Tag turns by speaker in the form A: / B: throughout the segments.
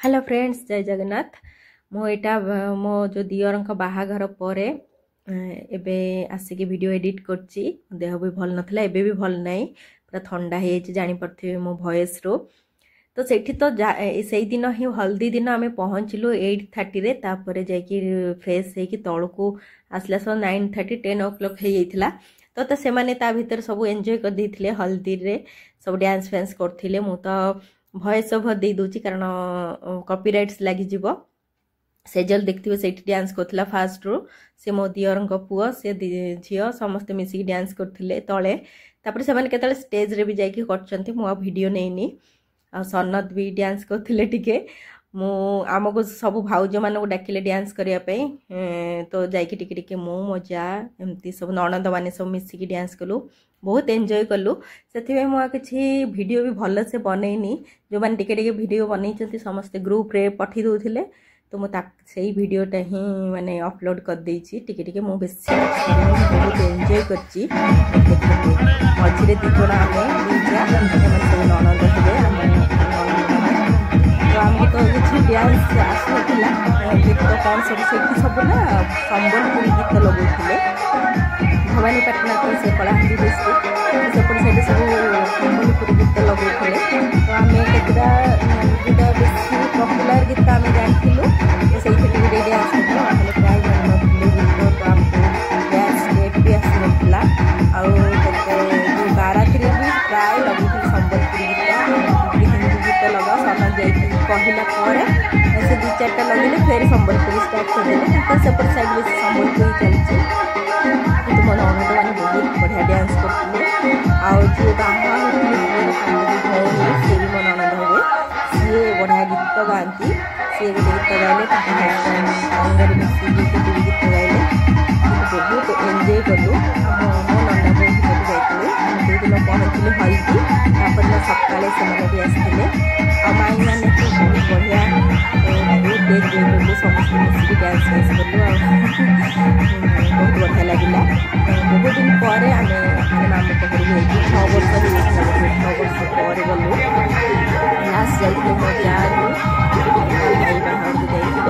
A: Hello friends, जय जगन्नाथ। मुझा मो जो दियर बाहाघर पर एबे आसिक वीडियो एडिट करची। देह भी भल नथिला, एबे भी भल नहीं, पूरा ठंडा हो जानी पड़े मो वॉइस रो। तो सेठी तो से दिन ही हल्दी दिन आम पहुँचलु 8:30 रे, तापर जाकि फ्रेश होगी तौक आसला सब 9:30 10 o'clock हो जाता। तो से माने ता भीतर सब एंजॉय कर देथिले, हल्दी रे सब डांस फैंस करथिले। मु तो भॉइस ओवर दे दूची कारण कॉपीराइट्स लगी जीवो। सेजल देखिए से डांस करथिला फास्ट रो, से मो दियर पुओ से झील समस्ते मिसिक डांस करथिले तले। तापर से माने केतले स्टेज रे भी जाइकी करचंती, मु वीडियो नेइनी। आ सनत भी डांस करथिले टिके। मु आमको सब भाउज मानक डाकिले डांस करिया पई, तो जाइकी टिके टिके मु मजा एमती सब ननद माने सब मिसिकी डांस कलु, बहुत एंजॉय कलु। से मुझे किसी वीडियो भी भल से बनईनी, जो मैंने टिके टिके वीडियो बनई समस्ते ग्रुप रे पठी दउथिले, तो मुझे वीडियोटा ही माने अपलोड कर देछि। टिके टिके मु बेसी बहुत एंजॉय करछि। मझिरे दिजण आमे निजा सब ननद थे, तो आमको तो किसी डांस आसुला गीत कौन सब सब ना संबलपुरी गीत लगुले। भवानीपाटना तो से कलाहांडी डिस्ट्रिक्ट सेपटे साइड सब संबलपुरी गीत लगुले। तो आम केतटा जो बेसी पपुलार गीत आम जानिलु, तो से डांस कर प्राय जानते गीत। तो आमको डांस स्टेप भी आसला, आते बाराती भी प्राय लगुल संबलपुरी गीत, हिंदी गीत लगा सना जा कहला से 2-4टा लगे फिर संबलपुरी स्टार्ट करदे। सेपट साइड बेस संबलपुरी चलती। तो मो ननद मैंने बहुत बढ़िया डांस करते। आउ जी बाहा भौणी सी भी मो ननद हे, सी बढ़िया गीत गाती। सी गोटे गीत गाइले मिसिक गीत गाइले, बहुत एंजॉय कलु। मो नंदा बहुत जाइए 2 दिन पहुँचले हल्दी, तापर सकाले से भी आसते। आ माई मैंने तो बहुत बढ़िया बहुत एंजॉय कलु, समस्त मिसिक डांस फैंस कलु। बहुत बढ़िया लगिला। बहुत दिन पर आम मामू घर गई 6 वर्ष हो 6 वर्ष पर गलु। लास्ट जाइए मो जाए भाई बाहर जाइए।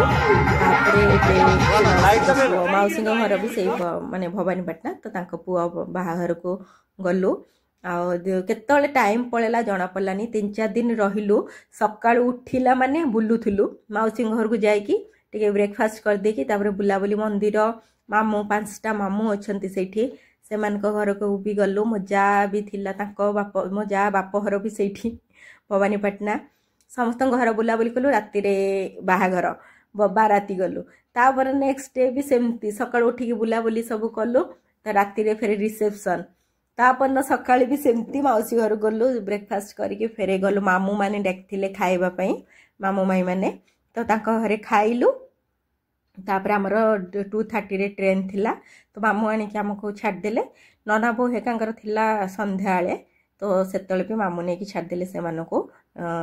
A: मौसी घर भी से माने भवानीपाटना, तो पुआ बाहाघर को गलु। केतले टाइम पड़ेला जना पड़लानी। 3-4 दिन रहिलु। सकाळ उठिला माने बुलुथुलु मौसी घर को जाइकी टिके ब्रेकफास्ट कर देकी, तापर बुलाबुली मंदिर। मामू 5टा मामू अछंती सेठी, सेमानक घर को भी गलु। मो जा भी थिला, तांको बाप मो जा बाप घर भी सेठी भवानीपाटना। समस्त घर बुलाबुली कलु। राति रे बाहाघर बाराती गलु। तापर नेक्स्ट डे भी सेमती सकाळ उठिकी बुलाबुली सब कलु। तो राति रे फेर रिसेप्शन। तापर सकाळ भी सेमती मौसी घर गलु, ब्रेकफास्ट करके फेरे गलु। मामू माने डाकिथिले खाइबा पई, मामू माई माने, तो तांको घरे खाइलु। तापर आमर 2:30 रे ट्रेन थिला, तो मामू आनिक आमको छाड़देले। नना बो हेकांकर थिला संध्याळे, तो सेतळे भी मामू नेकी छाड़देले से मानको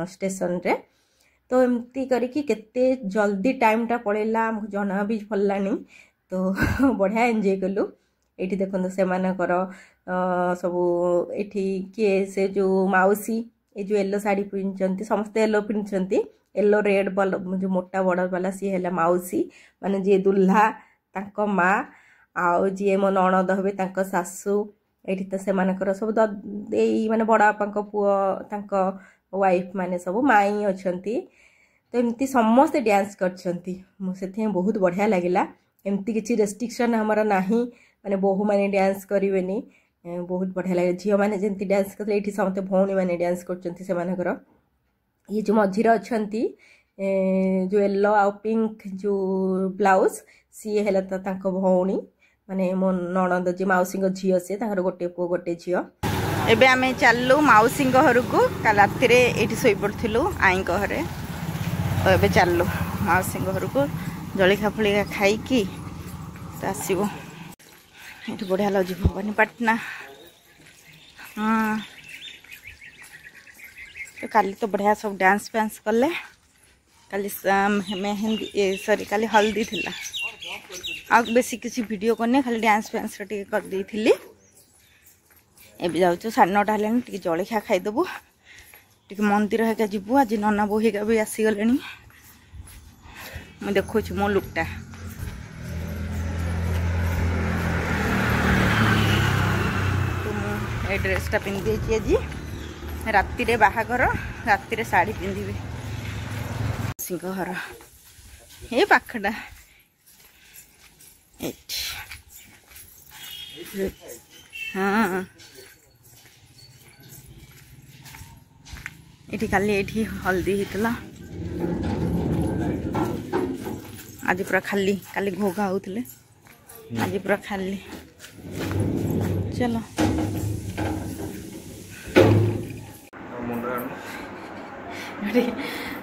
A: स्टेशन रे। तो एमती करिकी केते जल्दी टाइमटा पड़ेला आमको जना भी पड़लानी। तो बढ़िया एंजॉय कलु। एठी देखो से मानकर सबू एठी किए से जो माउसी ए जो येलो साड़ी पिंचंती, समस्ते येलो पिंचंती, येलो रेड बल जो मोटा बड़ वाला सी है माउसी माने जी दुल्हा तांको माँ, आउ जी मो ननद हे तांको सासू। एठी तो से मानकर सब देई माने बड़ बापा पुओ तांको वाइफ माने सब माई अछंती। तो एमती समस्ते डांस करछंती। से बहुत बढ़िया लगिला। एमती किसी रेस्ट्रिक्शन हमर नाही, माने बोहू माने डांस करिवेनी। बहुत बढ़िया लगे। झील मैंने जमी डांस करते ये समस्त भौणी मैंने डांस कर। ये जो मझीर अच्छी जो येलो आ पिंक जो ब्लाउज सी है तो भौणी माने मो ननद जी मौसी झील सी गोटे पुओ गोटे झील। एबे आमे चललु मौसी घर को। काल राति ये शोई पड़ू आई घरे, तो एबे चललु मौसी घर को जलिखा फलिखा खाई आसबू। ये बढ़िया लगे भवानीपाटना। तो काली तो बढ़िया सब डांस फैंस कले। काली मेहंदी सॉरी काली हल्दी थिला। आ बेसी किसी वीडियो करने खाली डांस फैंस टे कर दी थी। एबे जाऊँ 9:30 हेलानी, टे जलिखा खाईदेबू, टे मंदिर हेका जीवु। आज नना बो हेका भी आसीगले, ମୁଁ ଦେଖୁଛି ମୋ ଲୁକଟା ए ड्रेसटा पिंधि आज राति रे बाहागर राति रे साड़ी पिंधि घर ये पाखटा हाँ ये काली ये हल्दी होता आज पूरा खाली काली घोघा होते आज पूरा खाली चलो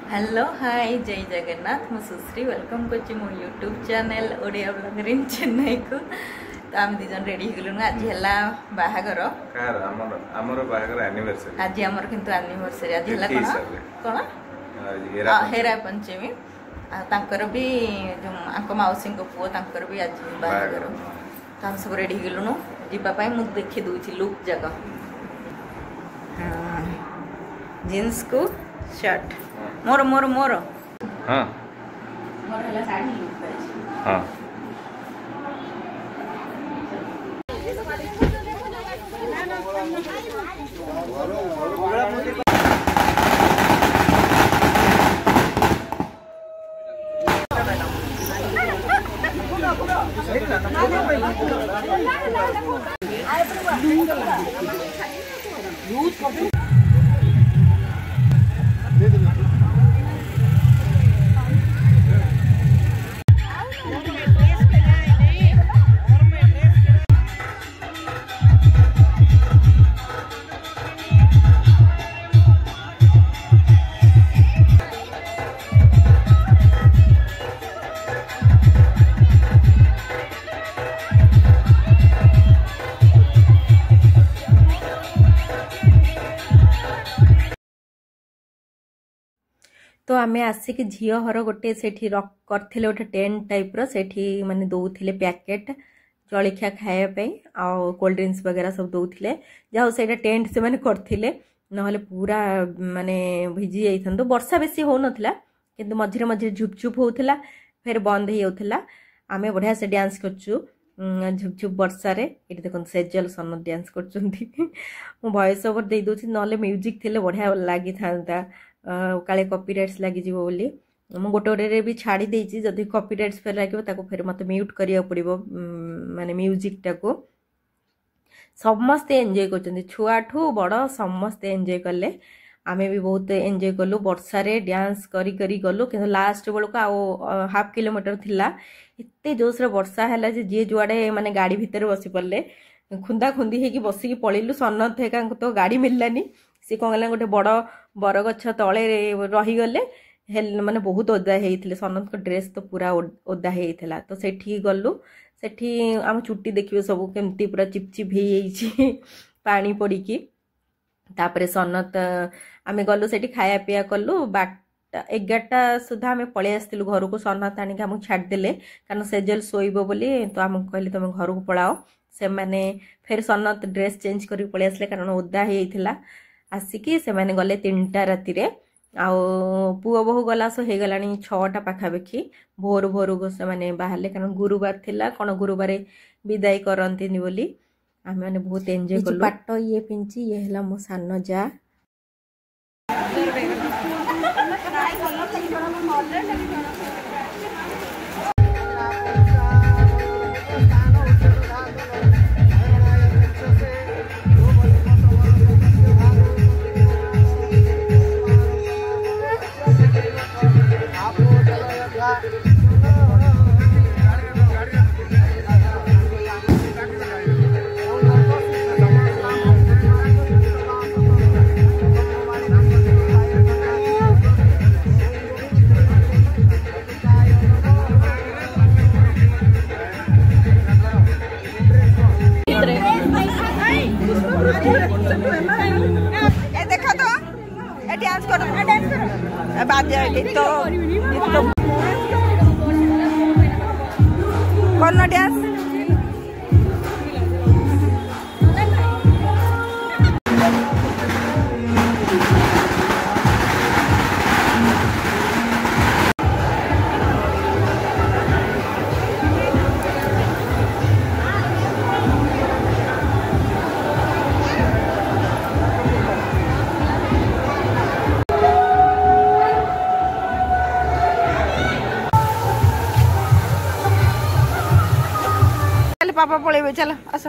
A: हेलो हाय जय जगन्नाथ मु सुश्री वेलकम करछि मो यूट्यूब चैनल ओडिया ब्लॉगर इन चेन्नई को तो आम दी जन रेडी गेलु आज हला बाहागर कार हमर बाहागर एनिवर्सरी आज हमर किंतु एनिवर्सरी आज हला कोन हेरा पंचमी आ तांकर भी जो आंको माउसी को पुओ तांकर भी आज बाहागर तो हम सब रेडी गेलु जीपा पाई मु देखि दोछि लुक जगह हां जींस को शर्ट मोर मोर मोर हां मोर हला साड़ी लुक हां तो आमे आसिक झील हर गोटे से करथिले गोटे टेंट टाइप रो सेठी माने दउथिले पैकेट जलिखिया खाए आ कोल्ड ड्रिंक्स वगैरह सब दउथिले जाहो सेटा टेंट से माने करथिले नहले पूरा माने भिजी जाइथन तो वर्षा बेसी हो नथिला किंतु मझिरे मझिरे झुपझुप होउथिला फिर बंद हे होउथिला आमे बढ़िया से डांस करछु झुपझुप वर्षा रे एटी देखन सेजल सन डांस करचुंती मु वॉइस ओवर दे दोछि नहले म्यूजिक थिले बढ़िया लागि थांता काले कॉपीराइट्स लगी जीवो बोली मु गोटे गोटे भी छाड़ी देछि जदि कॉपीराइट्स फेर लागिवो ताको फेर मते म्यूट करिया पड़िबो माने म्यूजिक टाको समस्ते एंजॉय करछन्ती छुआ ठू बड़ समस्ते एंजॉय करले आमे भी बहुत एंजॉय करलु वर्षा रे डांस करी करी गलु किंतु लास्ट बेल को आ हाफ किलोमीटर थिला एते जोश रे वर्षा हैला जे जे जुआडे माने गाड़ी भीतर बसी पड़ले खुंदा खुंदी हेकी बसी की पळिलु सन्नत हेका तो गाड़ी मिललानी सी कौन गला गोटे बड़ बरगछ तले रही गले माने बहुत ओदा हेइथिले सनत को ड्रेस तो पूरा ओदा हेइथिला तो सेठी गलु सेठी आम चुट्टी देखियो सब केमती पूरा चिपचिप हेइछि पानी पड़ी की तापरे सनत आमे गलु सेठी खाया पिया कलु बाट 11टा सुधा आमे पळे आस्तिलु घर को सनत आनी हम छाड़ देले कारण सेजल सोइबो बोली तो हम कहली तुम घर को पळाओ से माने फिर सनत ड्रेस चेंज करी पळे आसले कारण ओदा हेइथिला आसिकी से माने गले 3टा राति रे आ पुओ बहु गला सो हे गलानी 6टा पाखापाखी भोर भोर गो से माने बाहरले कारण गुरुवार थिला कोन गुरुवार विदाई करंतिनी बोली आमे माने बहुत एन्जॉय करलु पाट ये पिंची ये हला मो सानो जा देखा तो डांस करो बाजे गीत कौन डांस
B: बापा पड़े चल आस